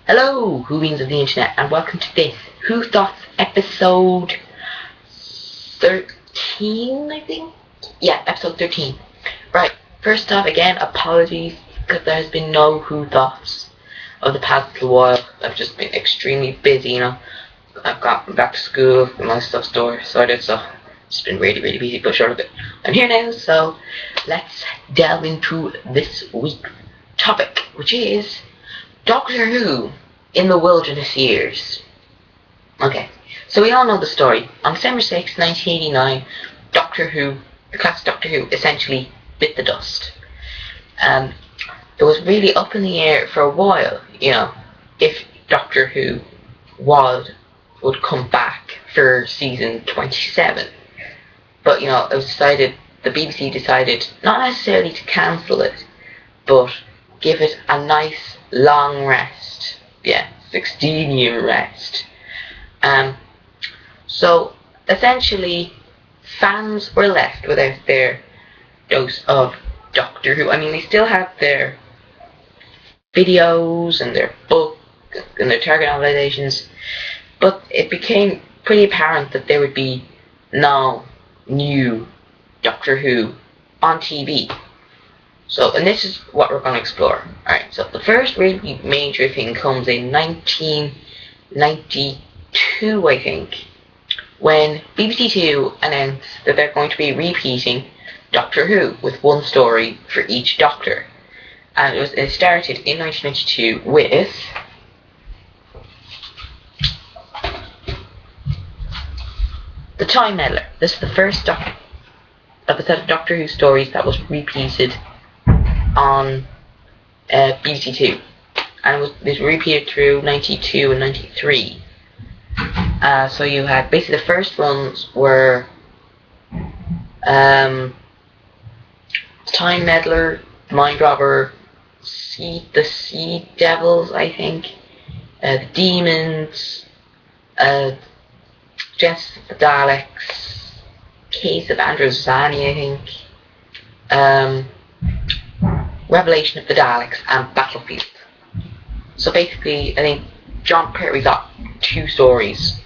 Hello, Whovians of the Internet, and welcome to this Whothoughts episode 13, I think? Yeah, episode 13. Right, first off, again, apologies, because there has been no Whothoughts of the past little while. I've just been extremely busy, I've gotten back to school and my stuff store sorted, so it's been really, really busy, but short of it. I'm here now, so let's delve into this week's topic, which is Doctor Who in the Wilderness Years. Okay, so we all know the story. On December 6, 1989, Doctor Who, the classic Doctor Who, essentially bit the dust. It was really up in the air for a while, if Doctor Who would come back for season 27. But, it was decided, the BBC decided not necessarily to cancel it, but give it a nice long rest. Yeah, 16-year rest. So essentially, fans were left without their dose of Doctor Who. I mean, they still have their videos and their book and their target novelizations, but it became pretty apparent that there would be no new Doctor Who on TV. And this is what we're going to explore. Alright, so the first really major thing comes in 1992, I think, when BBC Two announced that they're going to be repeating Doctor Who with one story for each Doctor. And it started in 1992 with The Time Meddler. This is the first episode of Doctor Who stories that was repeated on BBC Two, and it was repeated through 92 and 93. So you had basically the first ones were Time Meddler, Mind Robber, the Sea Devils, I think, the Demons, Genesis of the Daleks, Case of Androzani, I think, Revelation of the Daleks, and Battlefield. So basically, I think John Pertwee got two stories,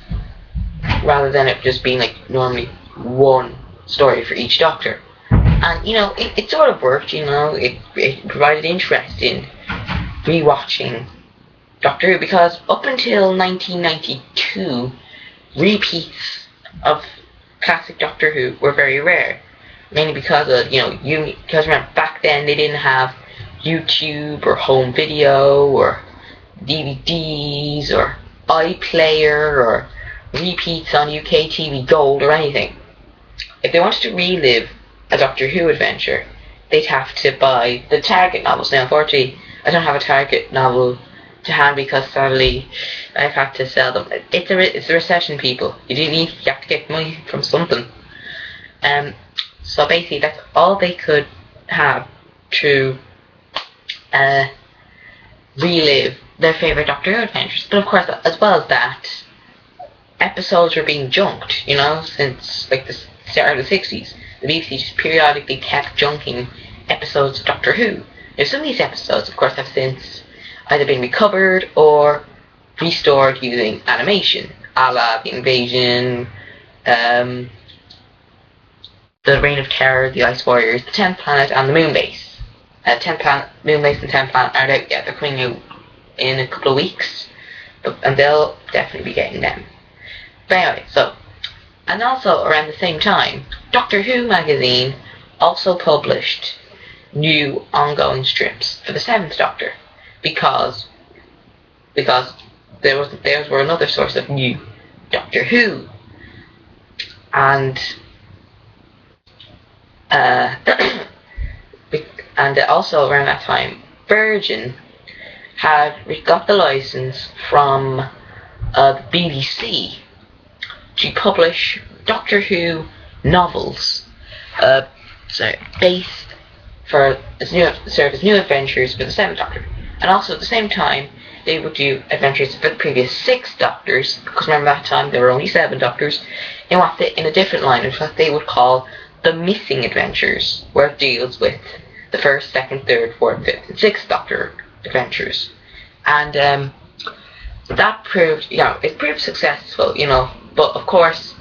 rather than it just being like normally one story for each Doctor. And it sort of worked. It provided interest in rewatching Doctor Who, because up until 1992, repeats of classic Doctor Who were very rare. Mainly because of, because remember, back then they didn't have YouTube or home video or DVDs or iPlayer or repeats on UK TV Gold or anything. If they wanted to relive a Doctor Who adventure, they'd have to buy the Target novels. Now, unfortunately, I don't have a Target novel to hand because sadly I've had to sell them. It's a recession, people. You have to get money from something. So basically, that's all they could have to relive their favourite Doctor Who adventures. But of course, as well as that, episodes were being junked, since like the start of the 60s. The BBC just periodically kept junking episodes of Doctor Who. Now, some of these episodes, of course, have since either been recovered or restored using animation, a la The Invasion, The Reign of Terror, The Ice Warriors, The 10th Planet, and The Moon Base. Moon Base and 10th Planet aren't out yet. They're coming out in a couple of weeks, and they'll definitely be getting them. But anyway, and also around the same time, Doctor Who magazine also published new ongoing strips for the 7th Doctor, because theirs were another source of new Doctor Who. And also around that time, Virgin had got the license from the BBC to publish Doctor Who novels, based as new adventures for the 7th Doctor. And also at the same time, they would do adventures for the previous 6 Doctors, because remember that time there were only 7 Doctors, in a different line, which what they would call the Missing Adventures, where it deals with the 1st, 2nd, 3rd, 4th, 5th, and 6th Doctor adventures. And So that proved, it proved successful, but of course,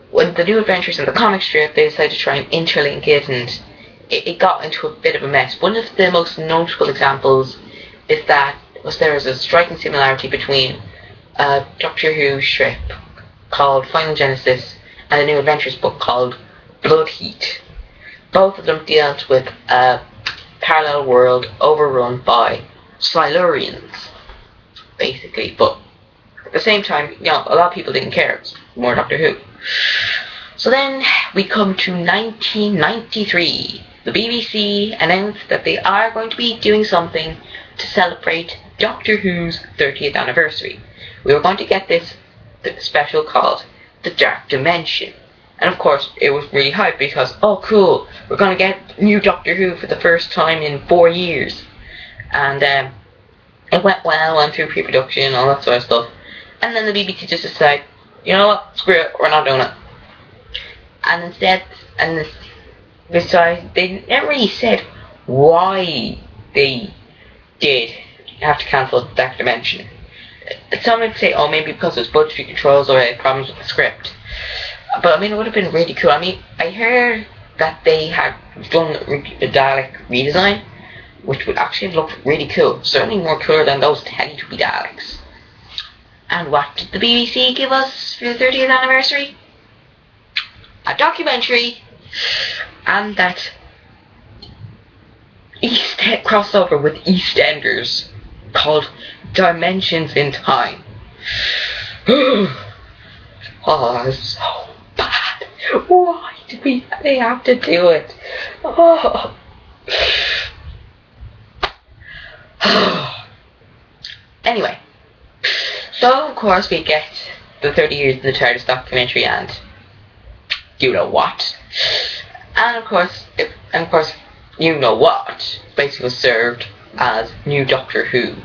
when the New Adventures in the comic strip, they decided to try and interlink it, and it got into a bit of a mess. One of the most notable examples is that there is a striking similarity between a Doctor Who strip called Final Genesis and a New Adventures book called Blood Heat. Both of them dealt with a parallel world overrun by Silurians, basically, but at the same time, a lot of people didn't care. It's more Doctor Who. So then we come to 1993. The BBC announced that they are going to be doing something to celebrate Doctor Who's 30th anniversary. We were going to get this special called The Dark Dimension. And of course, it was really hyped because, oh cool, we're going to get new Doctor Who for the first time in 4 years. And it went well, went through pre-production, all that sort of stuff. And then the BBC just decided, you know what, screw it, we're not doing it. And instead, besides, they never really said why they did have to cancel the Dark Dimension. Some would say, oh, maybe because it was budgetary controls or problems with the script. But I mean, it would have been really cool. I mean, I heard that they had done a Dalek redesign, which would actually have looked really cool. Certainly more cooler than those Teletubby Daleks. And what did the BBC give us for the 30th anniversary? A documentary, and that crossover with EastEnders called Dimensions in Time. Oh, it's so bad. Why did they have to do it? Oh. Anyway, so of course we get the 30 years in the TARDIS documentary, and you know what? And of course, you know what basically was served as new Doctor Who.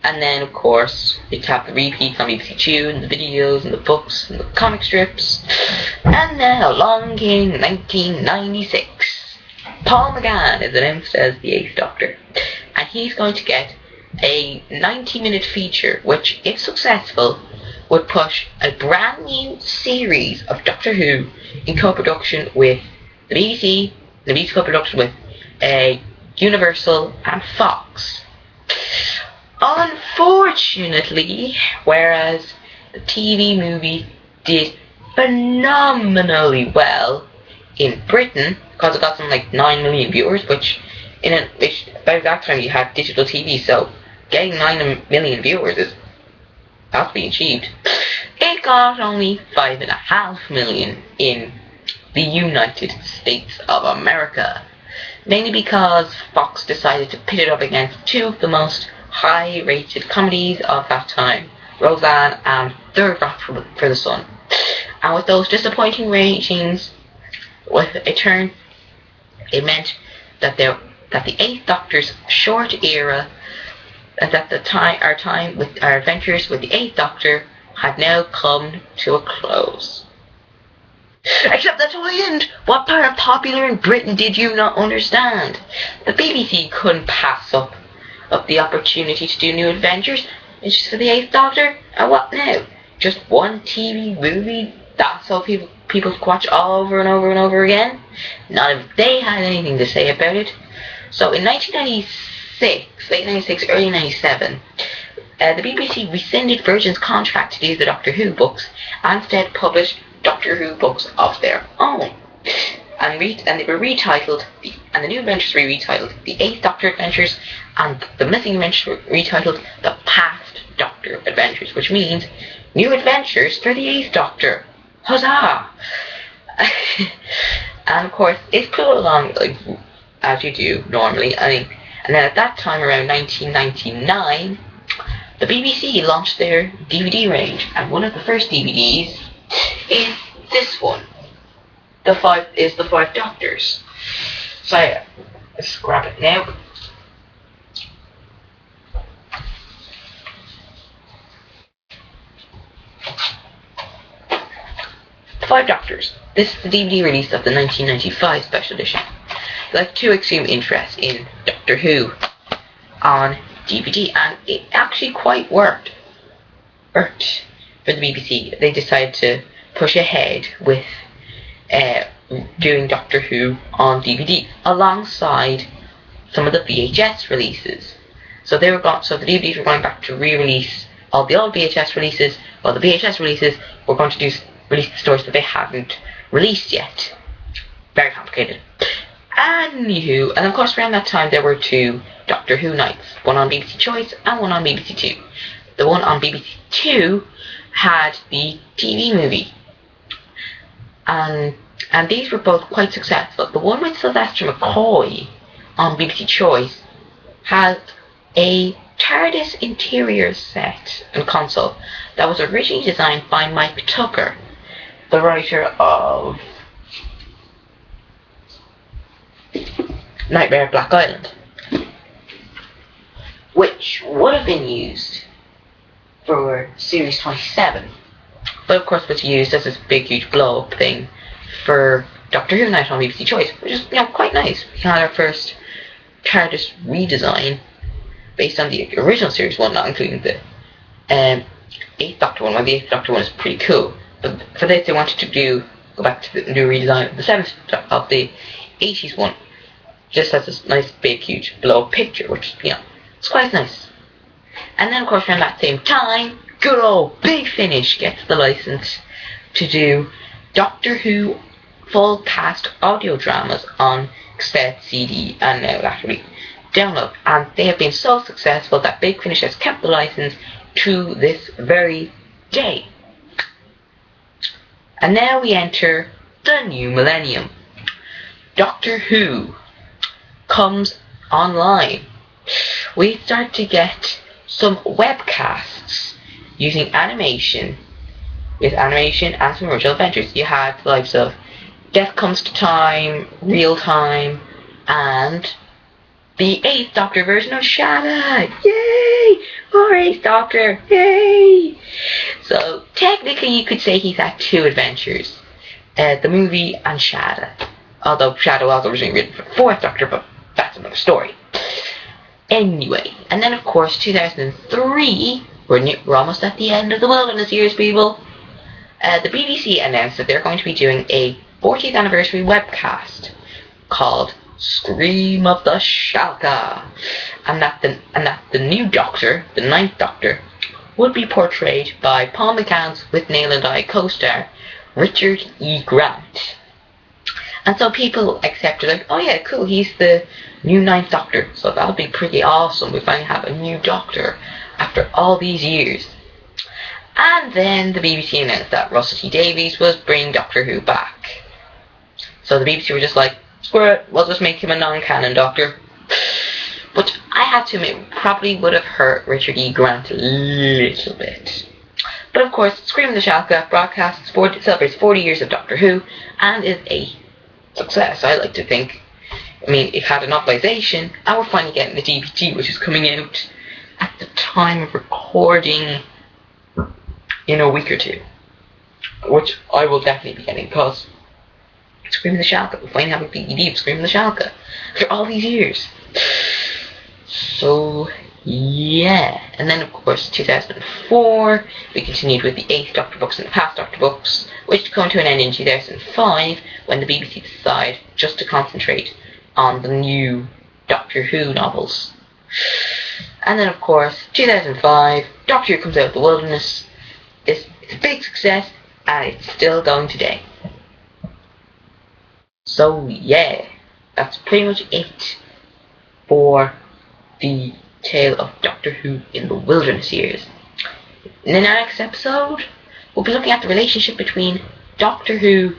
And then, of course, you have the repeats on BBC Two, and the videos, and the books, and the comic strips. And then along came 1996. Paul McGann is announced as the 8th Doctor. And he's going to get a 90-minute feature, which, if successful, would push a brand new series of Doctor Who in co-production with the BBC, the BBC co-production with Universal and Fox. Unfortunately, whereas the TV movie did phenomenally well in Britain, because it got something like 9 million viewers, which by that time you had digital TV, so getting 9 million viewers that's being achieved. It got only 5.5 million in the United States of America, mainly because Fox decided to pit it up against two of the most high-rated comedies of that time, Roseanne and Third Rock for the Sun. And with those disappointing ratings, it meant that the 8th Doctor's short era, and that our adventures with the 8th Doctor had now come to a close. Except that's only the end. What part of popular in Britain did you not understand? The BBC couldn't pass up the opportunity to do new adventures. It's just for the 8th Doctor. And what now? Just one TV movie? That's all people could watch all over and over and over again? Not if they had anything to say about it. So in 1996, late 96, early 97, the BBC rescinded Virgin's contract to do the Doctor Who books and instead published Doctor Who books of their own. And they were retitled, and the New Adventures were retitled The 8th Doctor Adventures, and the Missing Adventures were retitled The Past Doctor Adventures, which means new adventures for the 8th Doctor. Huzzah! And of course, it flew along as you do normally. And then at that time, around 1999, the BBC launched their DVD range, and one of the first DVDs is this one. The Five Doctors. So let's grab it now. The Five Doctors. This is the DVD release of the 1995 special edition. Like to extreme interest in Doctor Who on DVD, and it actually quite worked. Earth for the BBC, they decided to push ahead with doing Doctor Who on DVD alongside some of the VHS releases. So the DVDs were going back to re-release all the old VHS releases, while the VHS releases were going to release the stories that they hadn't released yet. Very complicated. Anywho, and of course around that time there were 2 Doctor Who nights, one on BBC Choice and one on BBC Two. The one on BBC Two had the TV movie, and these were both quite successful. The one with Sylvester McCoy on BBC Choice had a TARDIS interior set and console that was originally designed by Mike Tucker, the writer of Nightmare at Black Island, which would have been used for Series 27, but of course was used as this big huge blow up thing for Doctor Who Night on BBC Choice, which is quite nice. We had our first TARDIS redesign based on the original Series 1, not including the 8th Doctor one. Well, the 8th Doctor one is pretty cool, but for this they wanted to go back to the new redesign of the 7th of the 80s one, just as this nice big huge blow up picture, which it's quite nice. And then of course around that same time, good old Big Finish gets the license to do Doctor Who full cast audio dramas on cassette, CD, and now actually download. And they have been so successful that Big Finish has kept the license to this very day. And now we enter the new millennium. Doctor Who comes online. We start to get some webcasts using animation, and some original adventures. You had the likes of Death Comes to Time, Real Time, and the 8th Doctor version of Shada. Yay! More 8th Doctor! Yay! So technically you could say he's had 2 adventures. The movie and Shada. Although Shada was originally written for the 4th Doctor, but that's another story. Anyway, and then of course 2003, we're almost at the end of the Wilderness years, people. The BBC announced that they're going to be doing a 40th anniversary webcast called Scream of the Shalka, and that the new Doctor, the 9th Doctor, would be portrayed by Paul McGann's With Nail and I co-star Richard E. Grant. And so people accepted, like, oh yeah, cool, he's the new 9th Doctor, so that'll be pretty awesome. We finally have a new Doctor after all these years. And then the BBC announced that Russell T Davies was bringing Doctor Who back. So the BBC were just like, screw it, we'll just make him a non-canon Doctor. But I have to admit, probably would have hurt Richard E. Grant a little bit. But of course, Scream of the Shalka celebrates 40 years of Doctor Who, and is a success, I like to think. I mean, it had a novelisation, and we're finally getting the DVD, which is coming out at the time of recording in a week or 2. Which I will definitely be getting, because Scream of the Shalka, we'll finally have a DVD of Scream of the Shalka after all these years. So, yeah. And then, of course, 2004, we continued with the 8th Doctor books and the past Doctor books, which come to an end in 2005, when the BBC decided just to concentrate on the new Doctor Who novels. And then, of course, 2005, Doctor Who comes out of the Wilderness. It's a big success, and it's still going today. So, yeah, that's pretty much it for the tale of Doctor Who in the Wilderness years. In the next episode, we'll be looking at the relationship between Doctor Who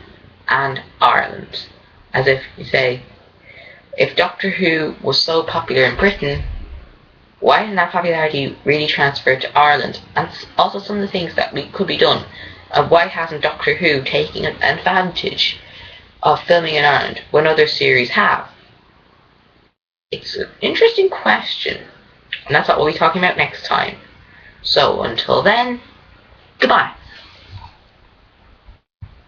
and Ireland. As if you say, if Doctor Who was so popular in Britain, why didn't that popularity really transfer to Ireland? And also some of the things that could be done. Why hasn't Doctor Who taken advantage of filming in Ireland when other series have? It's an interesting question, and that's what we'll be talking about next time. So until then, goodbye.